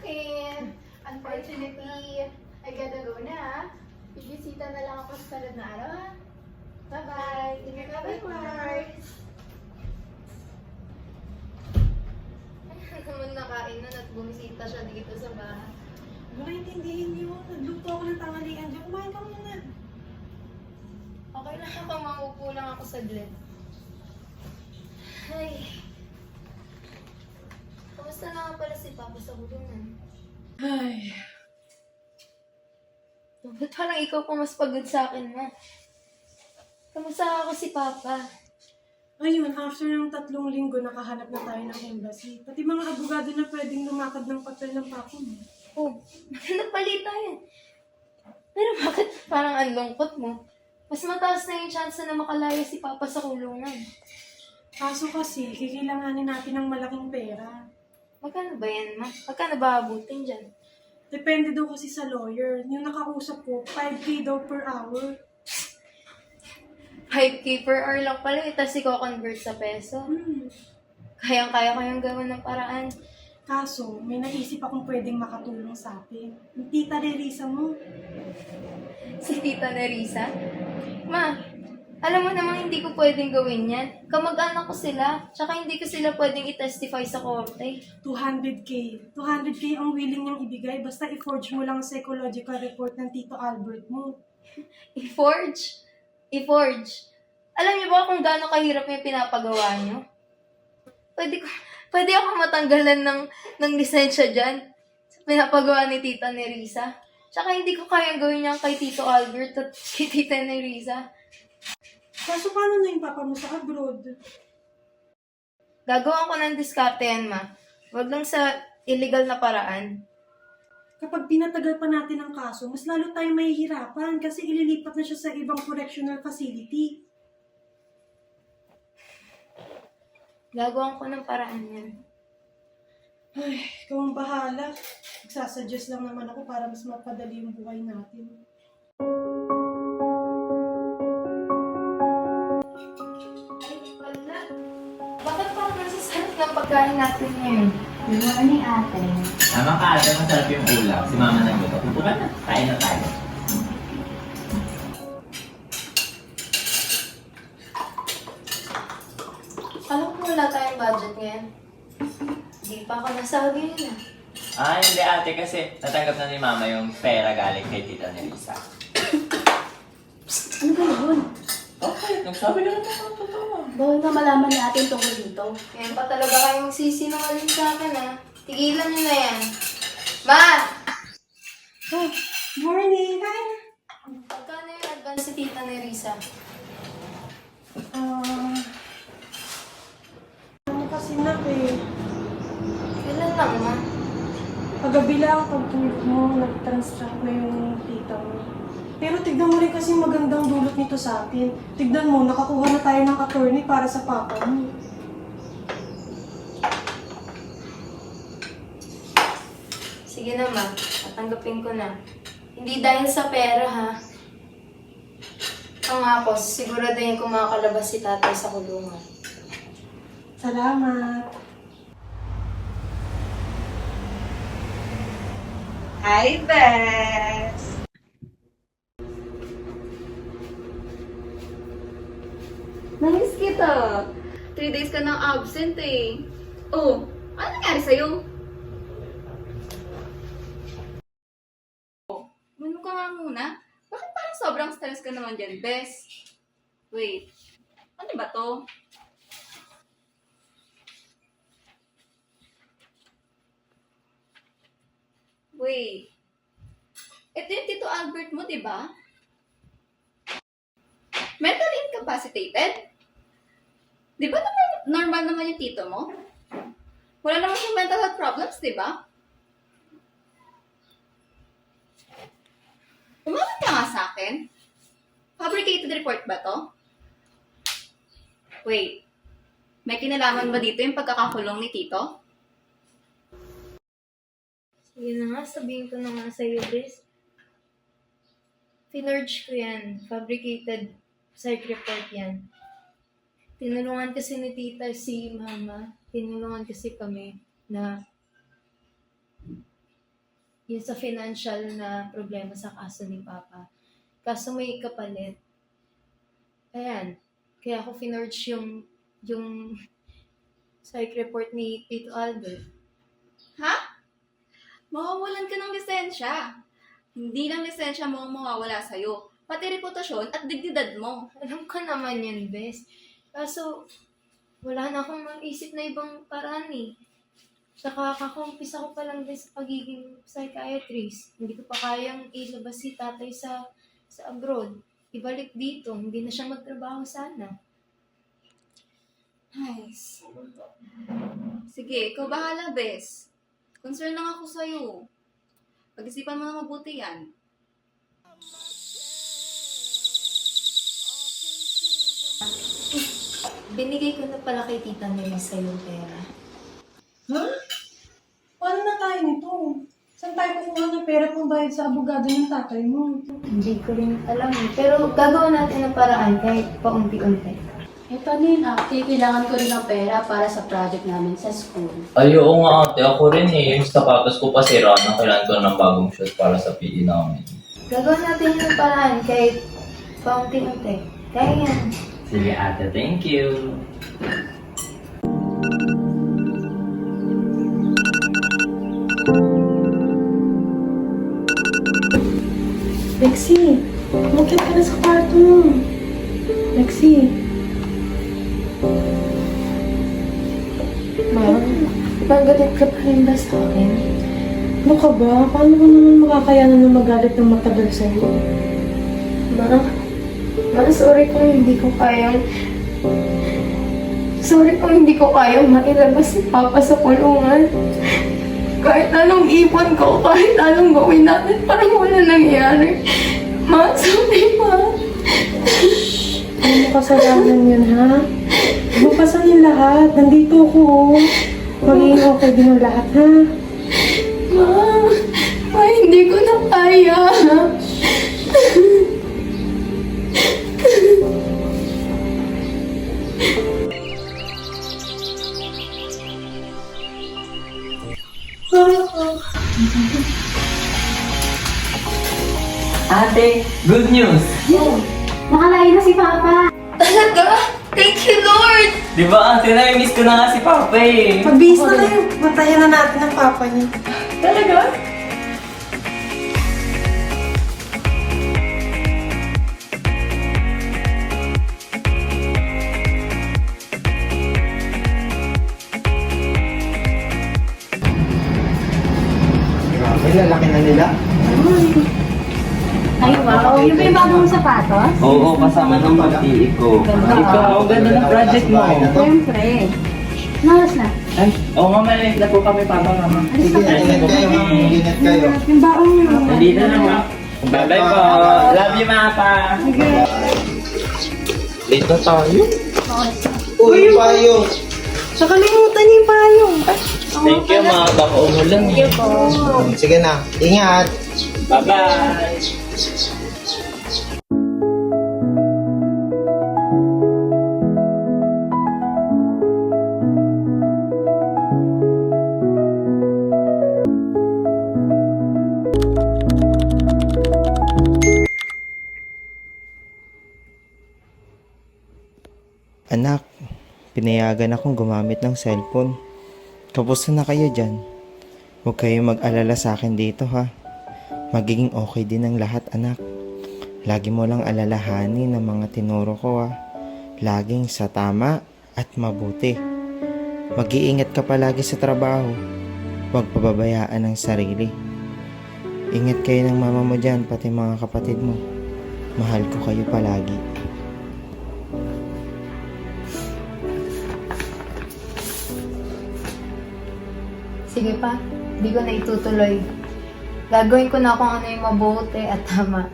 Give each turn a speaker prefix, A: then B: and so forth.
A: akin. Unfortunately, I gotta go na. Bibisita na lang ako sa sunod na araw. Bye-bye. Ingat ka, Mars. Ay, naman nakain na at bumisita siya dito sa bahay.
B: Baka intindihin niyo. Nagluto ako ng tanghalian. Diyan, kumain ka muna.
A: Okay lang ako, maupo lang ako saglit. Ay. Kamusta na nga pala si Papa sa kulungan?
B: Ay.
A: Ba't parang ikaw pa mas pagod sa akin na? Kamusta ako si Papa?
B: Ayun, after ng 3 linggo, nakahanap na tayo ng embassy. Pati mga abogado na pwedeng lumakad ng papel ng papa mo.
A: Oh, napalita yan. Pero bakit parang ang lungkot mo? Mas mataas na yung chance na makalaya si Papa sa kulungan.
B: Kaso kasi, kikailanganin natin ng malaking pera.
A: Magkano ba yan, ma? Magkano ba abutin dyan?
B: Depende daw kasi sa lawyer. Yung nakausap ko, 5K daw per hour.
A: 5K per hour lang pala, tapos i-convert sa peso. Kayang-kaya ko yung gawin ng paraan.
B: Kaso, may naisip akong pwedeng makatulong sa atin. Yung tita Nerissa mo.
A: Si Tita Nerissa? Ma, alam mo namang hindi ko pwedeng gawin yan. Kamag-anak ko sila, tsaka hindi ko sila pwedeng i-testify sa korte.
B: 200K. 200K ang willing niyang ibigay basta i-forge mo lang ang psychological report ng Tito Albert mo.
A: I-forge? I-forge? Alam niyo ba kung gaano kahirap yung pinapagawa niyo? Pwede ako matanggalan ng lisensya dyan sa pinapagawa ni Tita Nerissa. Tsaka hindi ko kayang gawin yan kay Tito Albert at kay Tita Nerissa.
B: Kaso paano na yung papa mo sa abroad?
A: Gagawa ko ng diskarte yan, ma. Huwag lang sa illegal na paraan.
B: Kapag pinatagal pa natin ang kaso, mas lalo tayong mahihirapan kasi ililipat na siya sa ibang correctional facility.
A: Gagawa ko ng paraan yan.
B: Ay, ikaw ang bahala. Nagsasuggest lang naman ako para mas mapadali yung buhay natin.
A: Ay, wala. Bakit parang nasasarap ng pagkain natin ngayon? Good morning, ate.
C: Tama ka, ate, masarap yung ulam. Si mama nagluto. Pupo ka na. Kain na tayo.
A: Alam ko wala tayong budget ngayon. Hindi pa ako nasabi yun ah.
C: Ah, hindi ate kasi natanggap na ni mama yung pera galing kay Tita Nerissa.
D: Ano ba yun?
C: Okay, nagsabi na naman ako totoo.
D: Bawal na malaman ni atin tungkol dito.
A: Ngayon pa talaga kayong sisinungaling sa akin ah. Tigilan nyo na yan. Ma!
B: Oh, morning! Kain!
A: Pagkano yung advance si Tita Nerissa?
B: Ano kasi na
A: Kailan lang ma?
B: Pagabi lang, pagtulog mo, nag-transact na yung tita mo. Pero tignan mo rin kasi magandang dulot nito sa atin. Tignan mo, nakakuha na tayo ng attorney para sa papa mo.
A: Sige na ma, tatanggapin ko na. Hindi dahil sa pera ha. Ang ako, siguraduhin ko makakalabas si tatay sa kulungan.
B: Salamat!
E: Hi, Bess!
D: Namiss kita. 3 days ka nang absent eh. Oh, ano nangyari sa'yo? Ano ka nga muna? Bakit parang sobrang stress ka naman dyan, Bess? Wait, ano ba to? Wait. Ito yung Tito Albert mo, di ba? Mentally incapacitated? Di ba naman normal naman yung tito mo? Wala naman siyang mental health problems, di ba? Umamin ka nga sa akin. Fabricated report ba to? Wait. May kinalaman ba dito yung pagkakakulong ni tito?
A: Sige na nga, sabihin ko na nga sa'yo, Bes. Finorge ko yan. Fabricated psych report yan. Tinulungan kasi ni tita si mama. Tinulungan kasi kami na yun sa financial na problema sa kaso ni Papa. Kaso may kapalit. Ayan. Kaya ako finorge yung psych report ni Tito Albert.
D: Ha? Mawawalan ka ng lisensya. Hindi lang lisensya mo ang mawawala sa'yo. Pati reputasyon at dignidad mo.
A: Alam ko naman yun, Bes. Kaso, wala na akong maisip na ibang paraan eh. Saka kakumpisa ko pa lang din sa pagiging psychiatrist. Hindi ko pa kayang ilabas si tatay sa abroad. Ibalik dito, hindi na siya magtrabaho sana.
D: Nice. Sige, ikaw bahala, Bes. Concern lang ako sa'yo. Pag-isipan mo na mabuti yan.
A: Binigay ko na pala kay Tita Melissa yung pera.
B: Ha? Paano na tayo nito? Saan tayo kukuha ng pera pang bayad sa abogado ng tatay mo?
A: Hindi ko rin alam eh. Pero gagawa natin ng paraan kahit paunti-unti.
F: Ito Nina, kailangan ko rin ng pera para sa project namin sa school.
C: Ay, oo nga ate. Ako rin eh. Yung sapatos ko pa sira na kailangan ko ng bagong shoes para sa PE namin.
A: Gagawa natin yung paraan kahit paunti-unti. Kaya yan.
C: Sige ate, thank you.
B: Lexi, umakyat ka na sa kwarto mo. Lexi.
A: Ma, pagalit ka pa rin ba sa akin?
B: Ano ka ba? Paano ko naman makakayanan na magalit ng matagal sa'yo?
A: Sorry kung hindi ko kayang... Sorry kung hindi ko kayang mailabas si Papa sa kulungan. Kahit anong ipon ko, kahit anong gawin natin, parang wala nangyari. Ma, sorry pa.
B: Ano mo kasalanan yun, ha? Bukasan yung lahat. Nandito ako, oh. Magiging okay din ang lahat, ha?
A: Ma, hindi ko na kaya.
C: Ate, good news!
F: Nakalain na si Papa!
A: Talaga? Thank you, Lord!
C: Di ba ate, na-miss ko na nga si Papa eh.
B: Magbihis na kayo. Bantayan na natin ang papa niya.
C: Talaga?
G: Grabe, lalaki na nila.
F: Ay, wow! Yung ba yung bagong sapatos?
C: Oo, kasama ng pag-iik ko. Ikaw, ang ganda ng project mo.
F: Siyempre. Nalas na.
C: Ay, oo nga, maliit na po kami, Papa, Mama.
G: Sige, ingat kayo, ma'am. Ingat kayo.
B: Yung baong niyo.
C: Nandito na, Ma. Bye-bye po. Love you, Papa. Late na tayo.
G: Uy, payong.
B: Sa kalimutan niyo yung payong.
C: Thank you, Ma. Baka umulan eh.
G: Sige na, ingat.
C: Bye-bye.
H: Anak, pinayagan akong gumamit ng cellphone. Kapusta na kayo dyan? Huwag kayong mag-alala sa akin dito ha. Magiging okay din ang lahat anak. Lagi mo lang alalahanin ang mga tinuro ko ha. Laging sa tama at mabuti. Mag-iingat ka palagi sa trabaho. Huwag pababayaan ang sarili. Ingat kayo ng mama mo dyan, pati mga kapatid mo. Mahal ko kayo palagi.
A: Sige pa, hindi ko na itutuloy. Gagawin ko na kung ano yung mabuti at tama.